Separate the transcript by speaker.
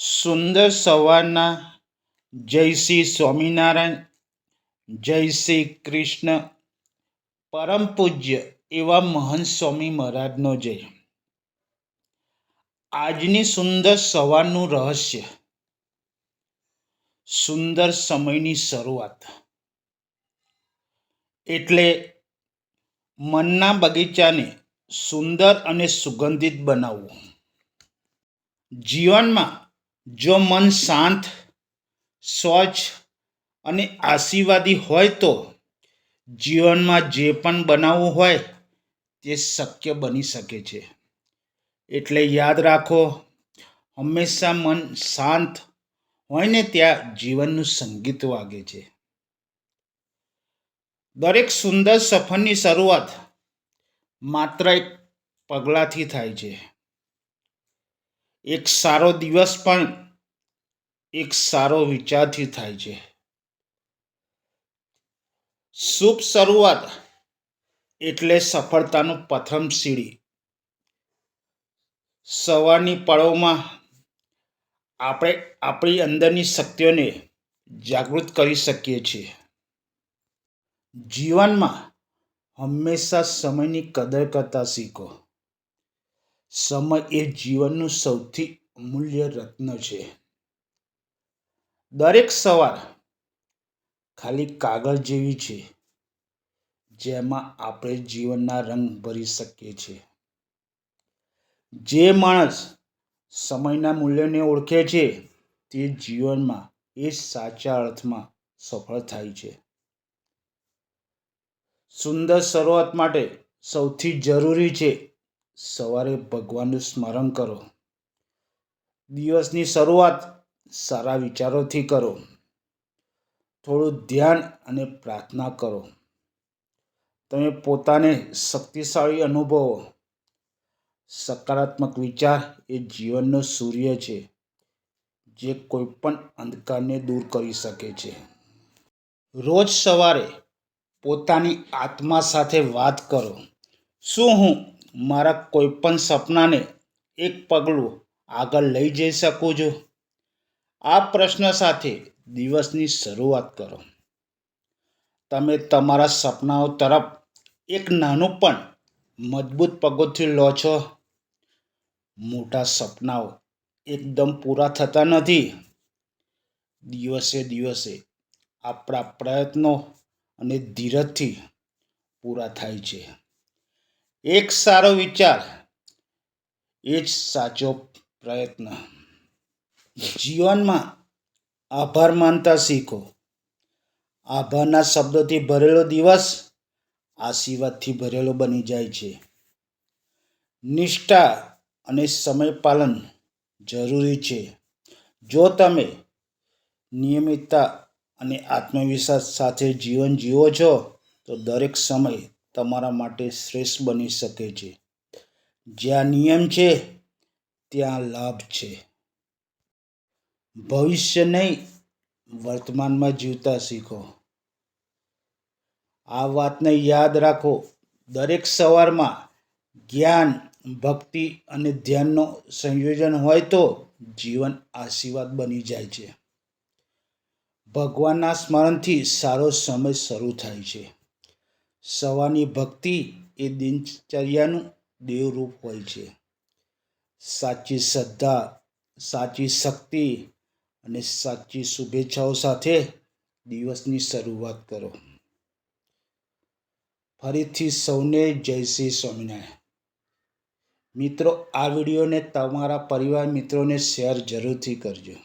Speaker 1: સુંદર સવારના જય શ્રી સ્વામિનારાયણ, જય શ્રી કૃષ્ણ. પરમ પૂજ્ય એવા મહંત સ્વામી મહારાજનો જય. આજની સુંદર સવારનું રહસ્ય, સુંદર સમયની શરૂઆત એટલે મનના બગીચાને સુંદર અને સુગંધિત બનાવવું. જીવનમાં જો મન શાંત, સ્વચ્છ અને આશીર્વાદી હોય તો જીવનમાં જે પણ બનાવવું હોય તે શક્ય બની શકે છે. એટલે યાદ રાખો, હંમેશા મન શાંત હોય ને ત્યાં જીવનનું સંગીત વાગે છે. દરેક સુંદર સફરની શરૂઆત માત્ર એક પગલાંથી થાય છે. એક સારો દિવસ પણ એક સારો વિચારથી થાય છે. શુભ શરૂઆત એટલે સફળતાનું પ્રથમ સીડી. સવારની પળોમાં આપણે આપણી અંદરની શક્તિઓને જાગૃત કરી શકીએ છીએ. જીવનમાં હંમેશા સમયની કદર કરતા શીખો. સમય એ જીવનનું સૌથી અમૂલ્ય રત્ન છે. દરેક સવાર ખાલી કાગળ જેવી છે, જેમાં આપણે જીવનના રંગ ભરી શકીએ છીએ. જે માણસ સમયના મૂલ્યને ઓળખે છે તે જીવનમાં એ સાચા અર્થમાં સફળ થાય છે. સુંદર શરૂઆત માટે સૌથી જરૂરી છે સવારે ભગવાનનું સ્મરણ કરો. દિવસની શરૂઆત સારા વિચારોથી કરો. થોડું ધ્યાન અને પ્રાર્થના કરો. તમે પોતાને શક્તિશાળી અનુભવો. સકારાત્મક વિચાર એ જીવનનો સૂર્ય છે, જે કોઈ પણ અંધકારને દૂર કરી શકે છે. રોજ સવારે પોતાની આત્મા સાથે વાત કરો. શું હું મારા કોઈ પણ સપનાને એક પગલું આગળ લઈ જઈ શકું છું? આ પ્રશ્ન સાથે દિવસની શરૂઆત કરો. તમે તમારા સપનાઓ તરફ એક નાનું પણ મજબૂત પગથિયું લો છો. મોટા સપનાઓ એકદમ પૂરા થતા નથી. દિવસે દિવસે આપણા પ્રયત્નો અને ધીરજથી પૂરા થાય છે. એક સારો વિચાર એ જ સાચો પ્રયત્ન. જીવનમાં આભાર માનતા શીખો. આભારના શબ્દોથી ભરેલો દિવસ આશીર્વાદથી ભરેલો બની જાય છે. નિષ્ઠા અને સમયપાલન જરૂરી છે. જો તમે નિયમિતતા અને આત્મવિશ્વાસ સાથે જીવન જીવો છો તો દરેક સમય તમારા માટે શ્રેષ્ઠ બની શકે છે. જ્યાં નિયમ છે ત્યાં લાભ છે. ભવિષ્ય નહીં, વર્તમાનમાં જીવતા શીખો. આ વાતને યાદ રાખો. દરેક સવારમાં જ્ઞાન, ભક્તિ અને ધ્યાનનો સંયોજન હોય તો જીવન આશીર્વાદ બની જાય છે. ભગવાનના સ્મરણથી સારો સમય શરૂ થાય છે. સવારની ભક્તિ એ દિનચર્યાનું દેવરૂપ હોય છે. સાચી શ્રદ્ધા, સાચી શક્તિ અને સાચી શુભેચ્છાઓ સાથે દિવસની શરૂઆત કરો. ફરીથી સૌને જય શ્રી સ્વામિનારાયણ. મિત્રો, આ વિડીયોને તમારા પરિવાર મિત્રોને શેર જરૂરથી કરજો.